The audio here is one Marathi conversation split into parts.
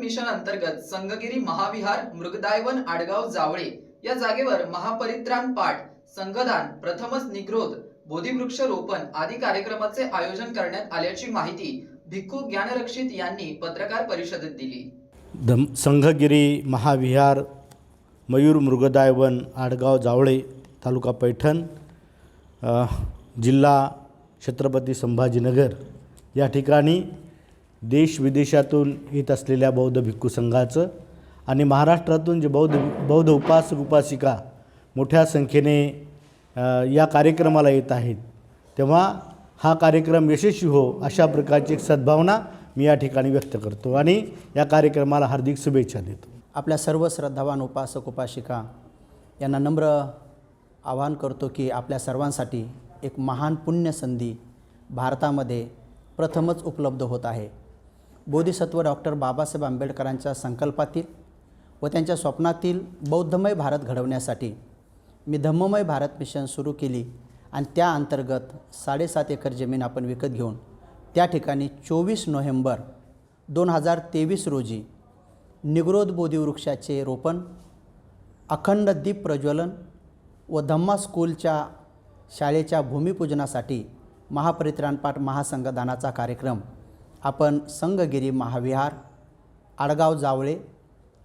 मिशन अंतर्गत संगगिरी महाविहार मृगदायवन आडगाव जावळे या जागेवर महापरित्राण पाठ संघदान प्रथमच निग्रोध बोधिवृक्ष रोपण आदी कार्यक्रमाचे आयोजन करण्यात आल्याची माहिती भिक्खू ज्ञानरक्षित यांनी पत्रकार परिषदेत दिली। संघगिरी महाविहार मयूर मृगदायवन आडगाव जावळे तालुका पैठण जिल्हा छत्रपती संभाजीनगर या ठिकाणी देश विदेशातून येत असलेल्या बौद्ध भिक्खू संघाचं आणि महाराष्ट्रातून जे बौद्ध उपासक उपासिका मोठ्या संख्येने या कार्यक्रमाला येत आहेत, तेव्हा हा कार्यक्रम यशस्वी हो अशा प्रकारची एक सद्भावना मी या ठिकाणी व्यक्त करतो आणि या कार्यक्रमाला हार्दिक शुभेच्छा देतो। आपल्या सर्व श्रद्धावान उपासक उपासिका यांना नम्र आवाहन करतो की आपल्या सर्वांसाठी एक महान पुण्यसंधी भारतामध्ये प्रथमच उपलब्ध होत आहे। बोधिसत्व डॉक्टर बाबासाहेब आंबेडकरांच्या संकल्पातील व त्यांच्या स्वप्नातील बौद्धमय भारत घडवण्यासाठी मी धम्ममय भारत मिशन सुरू केली आणि त्या अंतर्गत 7.5 एकर जमीन आपण विकत घेऊन त्या ठिकाणी 24 नोव्हेंबर 2023 रोजी निग्रोध बोधिवृक्षाचे रोपण, अखंड दीप प्रज्वलन व धम्मा स्कूलच्या शाळेच्या भूमिपूजनासाठी महापरित्राणपाठ महासंघदानाचा कार्यक्रम आपण संघगिरी महाविहार आडगाव जावळे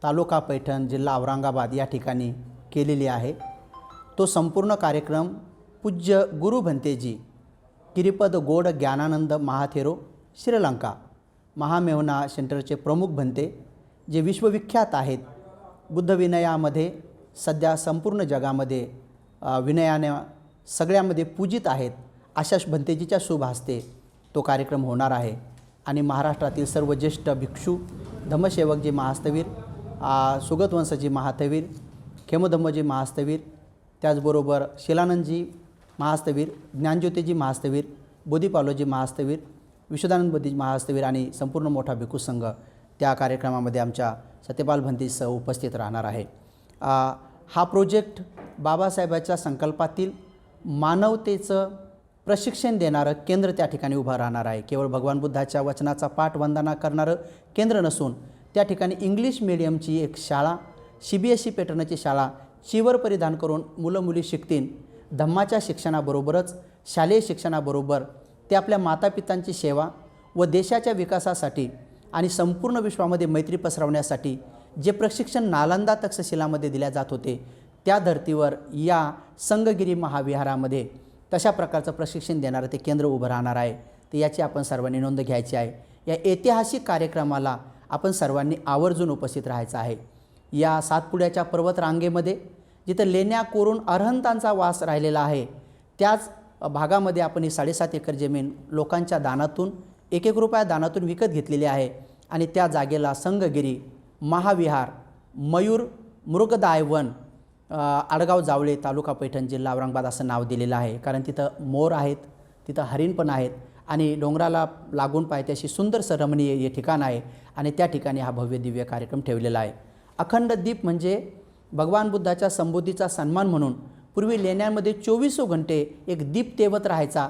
तालुका पैठण जिल्हा औरंगाबाद या ठिकाणी केलेली आहे। तो संपूर्ण कार्यक्रम पूज्य गुरु भंतेजी किरीपद गोड ज्ञानानंद महाथेरो श्रीलंका महामेहुना सेंटरचे प्रमुख भंते जे विश्वविख्यात आहेत, बुद्ध विनयामध्ये सध्या संपूर्ण जगामध्ये विनयाने सगळ्यामध्ये पूजित आहेत, अशा भंतेजीच्या शुभ हस्ते तो कार्यक्रम होणार आहे। आणि महाराष्ट्रातील सर्व ज्येष्ठ भिक्षू, धम्मसेवकजी महास्तवीर, सुगतवंशजी महास्थवीर, खेमधम्मजी महास्थवीर, त्याचबरोबर शिलानंदजी महास्थवीर, ज्ञानज्योतीजी महास्थवीर, बोधिपालोजी महास्थवीर, विश्वदानंद बोधी महास्थवीर आणि संपूर्ण मोठा भिक्खू संघ त्या कार्यक्रमामध्ये आमच्या सत्यपाल भंतेसह उपस्थित राहणार आहे। हा प्रोजेक्ट बाबासाहेबांच्या संकल्पातील मानवतेचं प्रशिक्षण देणारं केंद्र त्या ठिकाणी उभं राहणार आहे। केवळ भगवान बुद्धाच्या वचनाचा पाठ वंदना करणारं केंद्र नसून त्या ठिकाणी इंग्लिश मीडियमची एक शाळा, CBSE पॅटर्नची शाळा चिवर परिधान करून मुलं मुली शिकतील। धम्माच्या शिक्षणाबरोबरच शालेय शिक्षणाबरोबर ते आपल्या मातापितांची सेवा व देशाच्या विकासासाठी आणि संपूर्ण विश्वामध्ये मैत्री पसरवण्यासाठी जे प्रशिक्षण नालंदा तक्षशिलामध्ये दिल्या जात होते, त्या धर्तीवर या संघगिरी महाविहारामध्ये तशा प्रकारचं प्रशिक्षण देणारं ते केंद्र उभं राहणार आहे। तर याची आपण सर्वांनी नोंद घ्यायची आहे। या ऐतिहासिक कार्यक्रमाला आपण सर्वांनी आवर्जून उपस्थित राहायचं आहे। या सातपुड्याच्या पर्वतरांगेमध्ये जिथं लेण्या कोरून अरहंतांचा वास राहिलेला आहे, त्याच भागामध्ये आपण ही 7.5 एकर जमीन लोकांच्या दानातून 1-1 रुपया दानातून विकत घेतलेली आहे आणि त्या जागेला संघगिरी महाविहार मयूर मृगदायवन आडगाव जावळे तालुका पैठण जिल्हा औरंगाबाद असं नाव दिलेलं आहे। कारण तिथं मोर आहेत, तिथं हरिण पण आहेत आणि डोंगराला लागून पाहिजे अशी सुंदर रमणीय हे ठिकाण आहे आणि त्या ठिकाणी हा भव्य दिव्य कार्यक्रम ठेवलेला आहे। अखंड दीप म्हणजे भगवान बुद्धाच्या संबोधीचा सन्मान म्हणून पूर्वी लेण्यांमध्ये 24 घंटे एक दीप तेवत राहायचा,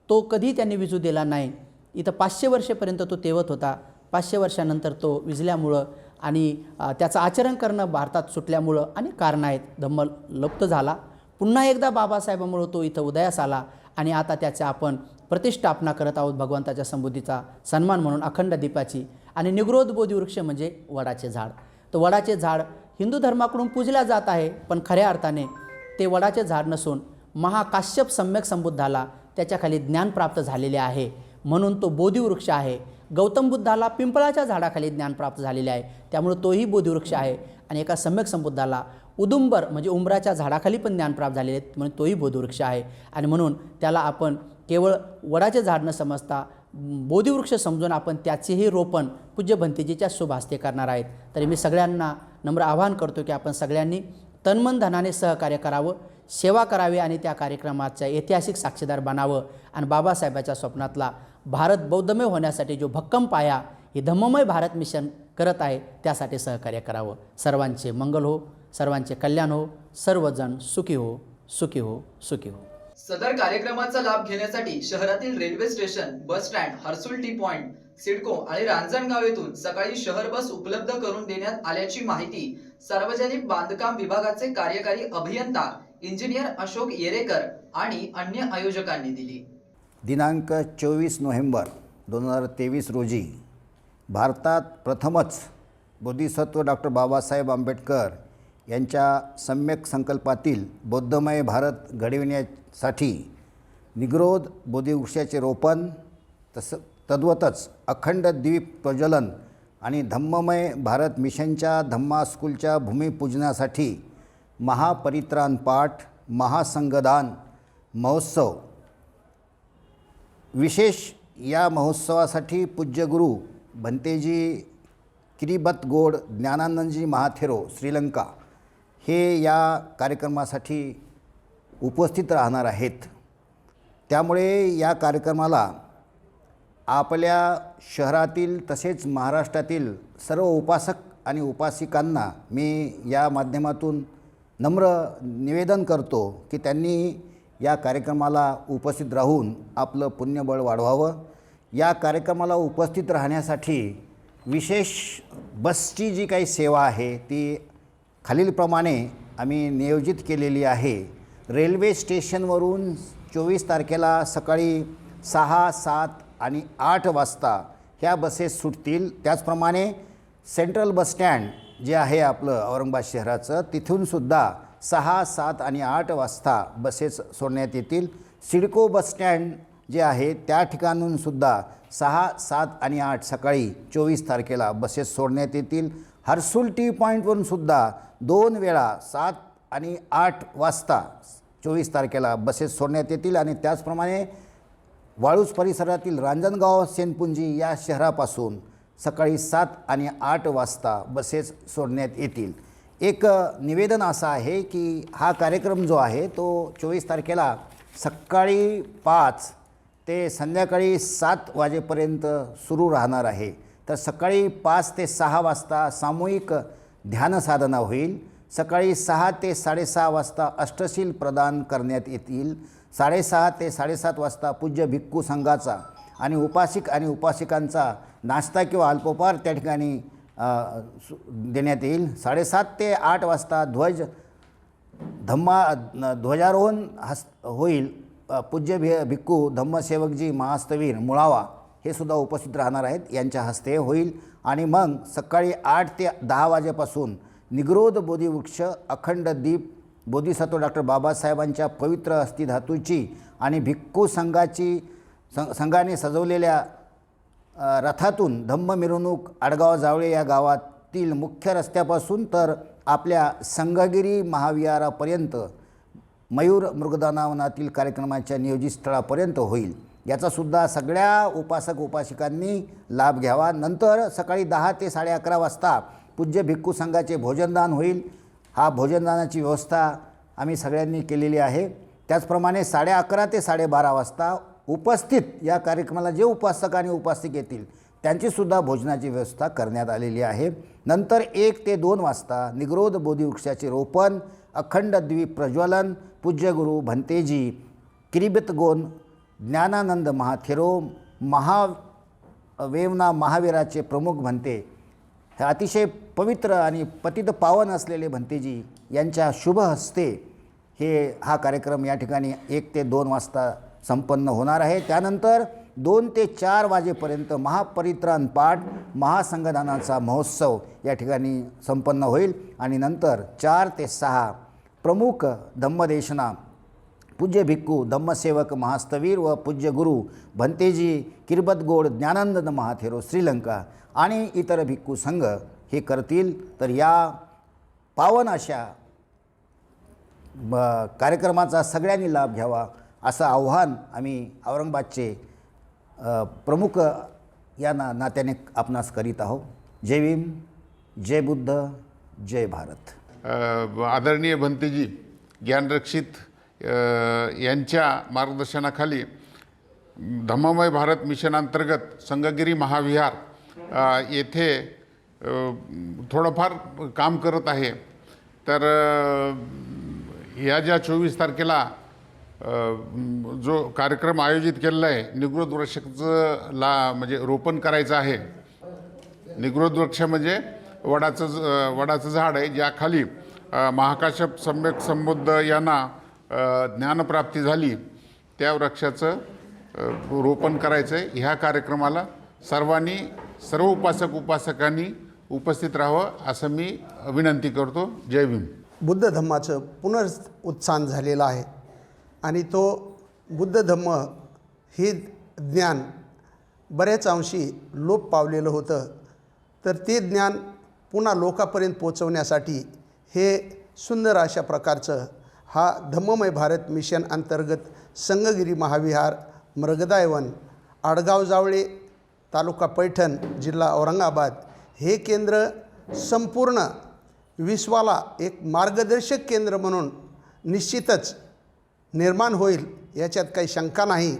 तो कधी त्यांनी विझू दिला नाही। इथं 500 वर्षेपर्यंत तो तेवत होता। 500 वर्षानंतर तो विझल्यामुळं आणि त्याचं आचरण करणं भारतात सुटल्यामुळं अनेक कारणं आहेत, धम्म लुप्त झाला। पुन्हा एकदा बाबासाहेबांमुळं तो इथं उदयास आला आणि आता त्याचा आपण प्रतिष्ठापना करत आहोत भगवंताच्या संबोधीचा सन्मान म्हणून अखंड दीपाची। आणि निग्रोध बोधिवृक्ष म्हणजे वडाचे झाड। तर वडाचे झाड हिंदू धर्माकडून पूजल्या जात आहे, पण खऱ्या अर्थाने ते वडाचे झाड नसून महाकाश्यप सम्यक संबुद्धाला त्याच्याखाली ज्ञान प्राप्त झालेले आहे म्हणून तो बोधिवृक्ष आहे। गौतम बुद्धाला पिंपळाच्या झाडाखाली ज्ञान प्राप्त झालेले आहे, त्यामुळे तोही बोधिवृक्ष आहे। आणि एका सम्यक संबुद्धाला उदुंबर म्हणजे उंबराच्या झाडाखाली पण ज्ञान प्राप्त झालेले आहेत, म्हणून तोही बोधिवृक्ष आहे। आणि म्हणून त्याला आपण केवळ वडाचे झाड न समजता बोधिवृक्ष समजून आपण त्याचेही रोपण पूज्य भंतेजीच्या शुभ हस्ते करणार आहेत। तरी मी सगळ्यांना नम्र आवाहन करतो की आपण सगळ्यांनी तनमन धनाने सहकार्य करावं, सेवा करावी आणि त्या कार्यक्रमाचा ऐतिहासिक साक्षीदार बनावं आणि बाबासाहेबांच्या स्वप्नातला भारत बौद्धमय होण्यासाठी जो भक्कम पाया हे धम्ममय भारत मिशन करत आहे त्यासाठी सहकार्य करावं। सर्वांचे मंगल हो, सर्वांचे कल्याण हो, सर्वजण सुखी हो, सुखी हो, सुखी हो। सदर कार्यक्रमाचा लाभ घेण्यासाठी शहरातील railway station, bus stand, Harsul T point, CIDCO आणि रांजणगाव येथून सकाळी शहर बस उपलब्ध करून देण्यात आल्याची माहिती सार्वजनिक बांधकाम विभागाचे कार्यकारी अभियंता इंजिनियर अशोक येरेकर आणि अन्य आयोजकांनी दिली. दिनांक 24 नोव्हेंबर 2023 रोजी भारतात प्रथमच बोधिसत्व डॉक्टर बाबासाहेब आंबेडकर यांच्या सम्यक संकल्पातील बौद्धमय भारत घडविण्यासाठी निग्रोध बोधिवृक्षाचे रोपण तद्वतच अखंड द्वीप प्रज्वलन आणि धम्ममय भारत मिशनच्या धम्मा स्कूलच्या भूमिपूजनासाठी महापरित्राण पाठ महासंगदान महोत्सव विशेष या महोत्सवासाठी पूज्यगुरू भंतेजी किरीबतगोड ज्ञानानंदजी महाथेरो श्रीलंका हे या कार्यक्रमासाठी उपस्थित राहणार आहेत. त्यामुळे या कार्यक्रमाला आपल्या शहरातील तसेच महाराष्ट्रातील सर्व उपासक आणि उपासिकांना मी या माध्यमातून नम्र निवेदन करतो की त्यांनी या कार्यक्रमाला उपस्थित राहून आपलं पुण्यबळ वाढवावं. या कार्यक्रमाला उपस्थित राहण्यासाठी विशेष बसची जी काही सेवा आहे ती खालीलप्रमाणे आम्ही नियोजित केलेली आहे. रेल्वे स्टेशनवरून 24 तारखेला सकाळी 6, 7 आणि 8 वाजता ह्या बसेस सुटतील. त्याचप्रमाणे सेंट्रल बस स्टँड जे आहे आपलं औरंगाबाद शहराचं तिथूनसुद्धा 6, 7 आणि 8 वाजता बसेस सोडण्यात येतील. सिडको बस स्टँड जे आहे त्या ठिकाणूनसुद्धा 6, 7 आणि 8 सकाळी 24 तारखेला बसेस सोडण्यात येतील. हर्सुल टी पॉईंटवरूनसुद्धा 2 वेळा 7 आणि 8 वाजता 24 तारखेला बसेस सोडण्यात येतील. आणि त्याचप्रमाणे वाळूज परिसरातील रांजणगाव सेनपुंजी या शहरापासून सकाळी 7 आणि 8 वाजता बसेस सोडण्यात येतील. एक निवेदन असं आहे की हा कार्यक्रम जो आहे तो 24 तारखेला सकाळी 5 ते संध्याकाळी 7 वाजेपर्यंत सुरू राहणार आहे. तर सकाळी 5 ते 6 वाजता सामूहिक ध्यानसाधना होईल. सकाळी 6 ते 6:30 वाजता अष्टशील प्रदान करण्यात येतील. 6:30 ते 7:30 वाजता पूज्य भिक्खू संघाचा आणि उपासिक आणि उपासिकांचा नाश्ता किंवा अल्पोपहार त्या ठिकाणी देण्यात येईल. 7:30 ते 8 वाजता ध्वजारोहण होईल. पूज्य भिक्खू धम्मसेवकजी महास्तवीर मुळावा हे सुद्धा उपस्थित राहणार आहेत, यांच्या हस्ते होईल. आणि मग सकाळी 8 ते 10 वाजेपासून निग्रोध बोधिवृक्ष अखंड दीप बोधिसत्व डॉक्टर बाबासाहेबांच्या पवित्र अस्थिधातूची आणि भिक्खू संघाने सजवलेल्या रथातून धम्म मिरवणूक आडगाव जावळे या गावातील मुख्य रस्त्यापासून तर आपल्या संगगिरी महाविहारापर्यंत मयूर मृगदानावनातील कार्यक्रमाच्या नियोजित स्थळापर्यंत होईल. याचासुद्धा सगळ्या उपासक उपासिकांनी लाभ घ्यावा. नंतर सकाळी 10 ते 11:30 वाजता पूज्य भिक्खू संघाचे भोजनदान होईल. हा भोजनदानाची व्यवस्था आम्ही सगळ्यांनी केलेली आहे. त्याचप्रमाणे 11:30 ते 12:30 वाजता उपस्थित या कार्यक्रमाला जे उपासक आणि उपासिक येतील त्यांचीसुद्धा भोजनाची व्यवस्था करण्यात आलेली आहे. नंतर 1 ते 2 वाजता निग्रोध बोधिवृक्षाचे रोपण अखंड द्वीप प्रज्वलन पूज्यगुरू भंतेजी किरीबतगोन ज्ञानानंद महाथेरो महावेवना महावीराचे प्रमुख भंते हे अतिशय पवित्र आणि पतित पावन असलेले भंतेजी यांच्या शुभ हस्ते हा कार्यक्रम या ठिकाणी 1 ते 2 वाजता संपन्न होणार आहे. त्यानंतर 2 ते 4 वाजेपर्यंत महापरित्राण पाठ महासंगदानाचा महोत्सव या ठिकाणी संपन्न होईल. आणि नंतर 4 ते 6 प्रमुख धम्मदेशना पूज्य भिक्खू धम्मसेवक महास्तवीर व पूज्य गुरु भंतेजी किरीबतगोड ज्ञानानंद महाथेरो श्रीलंका आणि इतर भिक्खू संघ हे करतील. तर या पावन अशा कार्यक्रमाचा सगळ्यांनी लाभ घ्यावा असं आव्हान आम्ही औरंगाबादचे प्रमुख या नात्याने आपणास करीत आहोत. जय भीम, जय बुद्ध, जय भारत. आदरणीय भंतेजी ज्ञानरक्षित यांच्या मार्गदर्शनाखाली धम्ममय भारत मिशन अंतर्गत संगगिरी महाविहार येथे थोडंफार काम करत आहे. तर या ज्या 24 तारखेला जो कार्यक्रम आयोजित केलेला आहे, निगृत वृक्षाचं म्हणजे रोपण करायचं आहे. निगृत वृक्ष म्हणजे वडाचं झाड आहे, ज्याखाली महाकाश्यप सम्यक संबुद्ध यांना ज्ञानप्राप्ती झाली, त्या वृक्षाचं रोपण करायचं आहे. ह्या कार्यक्रमाला सर्व उपासक उपासकांनी उपस्थित राहावं असं मी विनंती करतो. जय भीम. बुद्ध धम्माचं पुनरुत्थान झालेलं आहे आणि तो बुद्ध धम्म हे ज्ञान बऱ्याच अंशी लोप पावलेलं होतं. तर ते ज्ञान पुन्हा लोकांपर्यंत पोचवण्यासाठी हे सुंदर अशा प्रकारचं हा धम्ममय भारत मिशन अंतर्गत संगगिरी महाविहार, मृगदायवन, आडगाव जावळे, तालुका पैठण, जिल्हा औरंगाबाद हे केंद्र संपूर्ण विश्वाला एक मार्गदर्शक केंद्र म्हणून निश्चितच निर्माण होईल, याच्यात काही शंका नाही.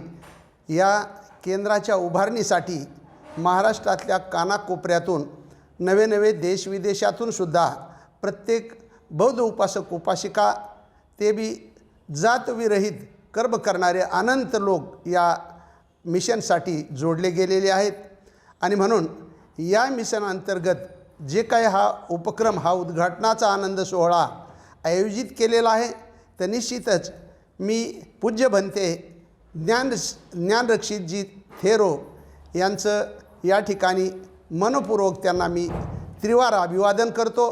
या केंद्राच्या उभारणीसाठी महाराष्ट्रातल्या कानाकोपऱ्यातून नवे देशविदेशातूनसुद्धा प्रत्येक बौद्ध उपासक उपासिका, ते बी जातविरहित कर्म करणारे अनंत लोक या मिशनसाठी जोडले गेलेले आहेत. आणि म्हणून या मिशन अंतर्गत जे काही हा उपक्रम, हा उद्घाटनाचा आनंद सोहळा आयोजित केलेला आहे, तर निश्चितच मी पूज्य भंते ज्ञानरक्षितजी थेरो यांचं या ठिकाणी मनपूर्वक त्यांना मी त्रिवार अभिवादन करतो.